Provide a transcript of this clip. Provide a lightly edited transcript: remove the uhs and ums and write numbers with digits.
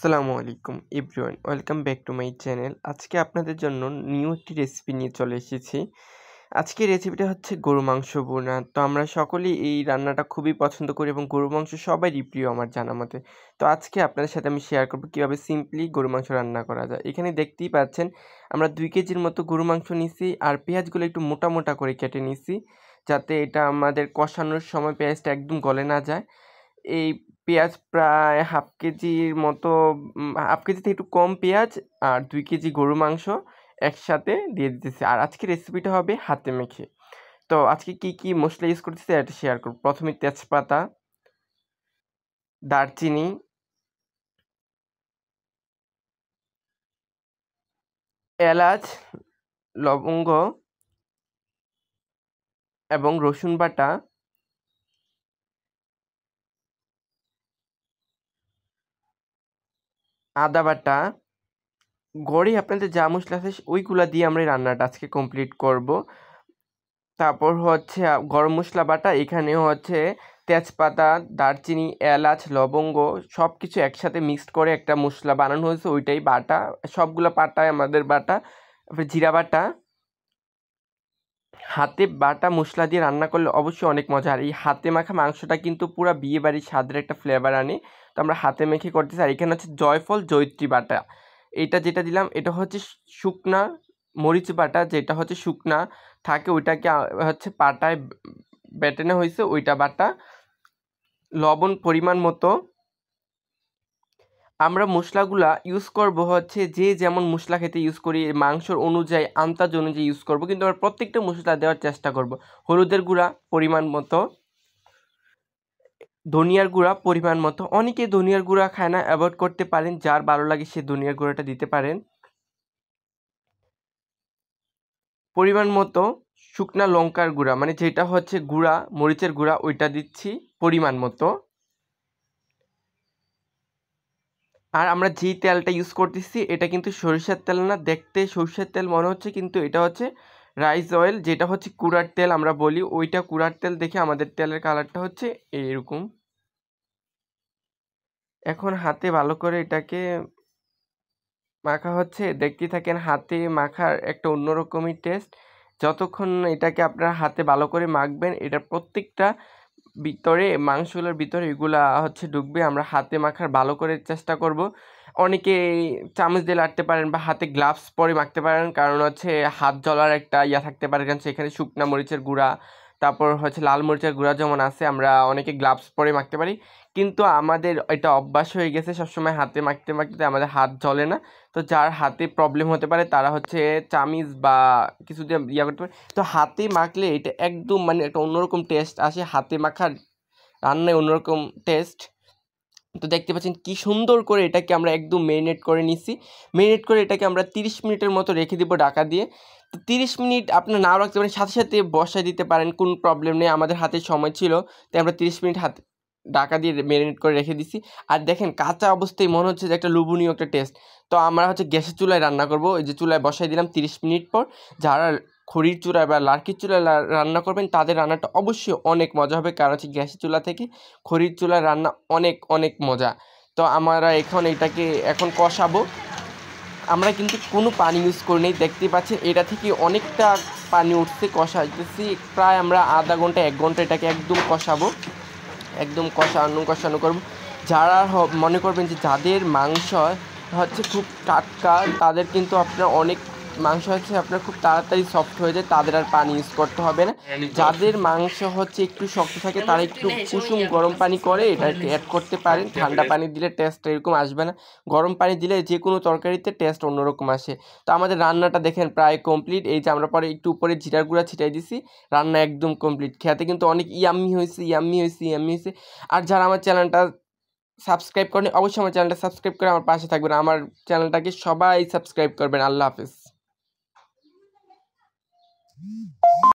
আসসালামু আলাইকুম everyone, welcome back to my channel. আজকে আপনাদের জন্য নিউ একটি রেসিপি নিয়ে চলে এসেছি। আজকের রেসিপিটা হচ্ছে গরু মাংস ভুনা। তো আমরা সকলেই এই রান্নাটা খুবই পছন্দ করি এবং গরু মাংস সবারই প্রিয় আমার জানা মতে। তো আজকে আপনাদের সাথে আমি শেয়ার করব কীভাবে সিম্পলি গরু মাংস রান্না করা যায়। এখানে দেখতেই পাচ্ছেন আমরা 2 কেজির মতো গরু মাংস নিছি আর পেঁয়াজগুলো একটু মোটা মোটা করে কেটে নিছি, যাতে এটা আমাদের কষানোর সময় পেঁয়াজটা একদম গলে না যায়। এই পেঁয়াজ প্রায় হাফ কেজির মতো, হাফ কেজি থেকে একটু কম পেঁয়াজ আর 2 কেজি গরু মাংস একসাথে দিয়ে দিতেছি। আর আজকের রেসিপিটা হবে হাতে মেখে। তো আজকে কি মশলা ইউজ করতেছি এটা শেয়ার করব। প্রথমে তেজপাতা, দারচিনি, এলাচ, লবঙ্গ এবং রসুন বাটা, আদা বাটা, গড়ে আপনাদের যা মশলা আছে ওইগুলা দিয়ে আমরা এই রান্নাটা আজকে কমপ্লিট করব। তারপর হচ্ছে গরম মশলা বাটা, এখানে হচ্ছে তেজপাতা, দারচিনি, এলাচ, লবঙ্গ সব কিছু একসাথে মিক্সড করে একটা মশলা বানানো হয়েছে, ওইটাই বাটা। সবগুলো বাটায় আমাদের বাটা। তারপরে জিরা বাটা। হাতে বাটা মশলা দিয়ে রান্না করলে অবশ্যই অনেক মজা। আর এই হাতে মাখা মাংসটা কিন্তু পুরো বিয়েবাড়ির স্বাদের একটা ফ্লেভার আনে। তো আমরা হাতে মেখে করতেছি। আর এখানে হচ্ছে জয়ফল, জয়িত্রী বাটা। এইটা যেটা দিলাম এটা হচ্ছে শুকনা মরিচ বাটা, যেটা হচ্ছে শুকনা থাকে ওইটাকে হচ্ছে পাটায় বেটে নেওয়া হয়েছে, ওইটা বাটা। লবণ পরিমাণ মতো। আমরা মশলাগুলা ইউজ করব হচ্ছে যে যেমন মশলা খেতে ইউজ করি মাংসর অনুযায়ী, আন্দাজ অনুযায়ী ইউজ করব, কিন্তু আমরা প্রত্যেকটা মশলা দেওয়ার চেষ্টা করব। হলুদের গুঁড়া পরিমাণ মতো, ধনিয়ার গুঁড়া পরিমাণ মতো। অনেকে ধনিয়ার গুঁড়া খায় না, অ্যাভয়েড করতে পারেন, যার ভালো লাগে সে ধনিয়ার গুঁড়াটা দিতে পারেন। পরিমাণ মতো শুকনা লঙ্কার গুঁড়া, মানে যেটা হচ্ছে গুঁড়া মরিচের গুঁড়া, ওইটা দিচ্ছি পরিমাণ মতো। আর আমরা যেই তেলটা ইউজ করতেছি এটা কিন্তু সরিষার তেল না, দেখতে সরিষার তেল মনে হচ্ছে কিন্তু এটা হচ্ছে রাইস অয়েল, যেটা হচ্ছে কুড়ার তেল আমরা বলি, ওইটা কুড়ার তেল দেখে আমাদের তেলের কালারটা হচ্ছে এইরকম। এখন হাতে ভালো করে এটাকে মাখা হচ্ছে, দেখতে থাকেন। হাতে মাখার একটা অন্যরকমই টেস্ট। যতক্ষণ এটাকে আপনার হাতে ভালো করে মাখবেন, এটার প্রত্যেকটা ভিতরে মাংসগুলোর ভিতরে এগুলা হচ্ছে ঢুকবে। আমরা হাতে মাখার ভালো করে চেষ্টা করব। অনেকে চামচ দিয়ে লাড়তে পারেন বা হাতে গ্লাভস পরে মাখতে পারেন, কারণ হচ্ছে হাত জ্বলার একটা ইয়া থাকতে পারে, কারণ সেখানে শুকনা মরিচের গুঁড়া, তারপর হচ্ছে লাল মরিচের গুঁড়া যেমন আছে, আমরা অনেকে গ্লাভস পরে মাখতে পারি। কিন্তু আমাদের এটা অভ্যাস হয়ে গেছে সবসময় হাতে মাখতে মাখতে, আমাদের হাত জ্বলে না। তো যার হাতে প্রবলেম হতে পারে তারা হচ্ছে চামিচ বা কিছু দিয়ে ইয়া করতে পারে। তো হাতে মাখলে এটা একদম মানে একটা অন্যরকম টেস্ট আসে, হাতে মাখার রান্নায় অন্যরকম টেস্ট। তো দেখতে পাচ্ছেন কি সুন্দর করে এটাকে আমরা একদম মেরিনেট করে নিচ্ছি। মেরিনেট করে এটাকে আমরা 30 মিনিটের মতো রেখে দিব ঢাকা দিয়ে। তো 30 মিনিট আপনার নাও রাখতে পারেন, সাথে সাথে বসায় দিতে পারেন, কোনো প্রবলেম নেই। আমাদের হাতে সময় ছিল তাই আমরা 30 মিনিট ঢাকা দিয়ে মেরিনেট করে রেখে দিছি। আর দেখেন কাঁচা অবস্থায় মনে হচ্ছে যে একটা লোভনীয় একটা টেস্ট। তো আমরা হচ্ছে গ্যাসের চুলায় রান্না করব। এই যে চুলায় বসাই দিলাম 30 মিনিট পর। যারা খড়ির চুলায় বা লার্কির চুলায় রান্না করবেন তাদের রান্নাটা অবশ্যই অনেক মজা হবে, কারণ হচ্ছে গ্যাসের চুলা থেকে খড়ির চুলার রান্না অনেক অনেক মজা। তো আমরা এটাকে এখন কষাবো। আমরা কিন্তু কোনো পানি ইউজ করি নাই, দেখতেই পাচ্ছেন এটা থেকে অনেকটা পানি উঠছে, কষাইতেছি প্রায় আমরা আধা ঘন্টা 1 ঘন্টা এটাকে একদম কষাবো, একদম কষানো করব। যারা মনে করবেন যে যাদের মাংস হচ্ছে খুব টাটকা, তাদের কিন্তু আপনার অনেক মাংস হচ্ছে আপনার খুব তাড়াতাড়ি সফট হয়ে যায়, তাদের আর পানি ইউজ করতে হবে না। যাদের মাংস হচ্ছে একটু শক্ত থাকে তারা একটু কুসুম গরম পানি করে এটাকে অ্যাড করতে পারেন। ঠান্ডা পানি দিলে টেস্ট এরকম আসবে না, গরম পানি দিলে যে কোনো তরকারিতে টেস্ট অন্যরকম আসে। তো আমাদের রান্নাটা দেখেন প্রায় কমপ্লিট। এই যে আমরা পরে একটু উপরে জিরার গুঁড়া ছিটাই দিছি, রান্না একদম কমপ্লিট। খেতে কিন্তু অনেক ইয়াম্মি হয়েছে। আর যারা আমার চ্যানেলটা সাবস্ক্রাইব করেন অবশ্যই আমার চ্যানেলটা সাবস্ক্রাইব করে আমার পাশে থাকবেন। আমার চ্যানেলটাকে সবাই সাবস্ক্রাইব করবেন। আল্লাহ হাফেজ।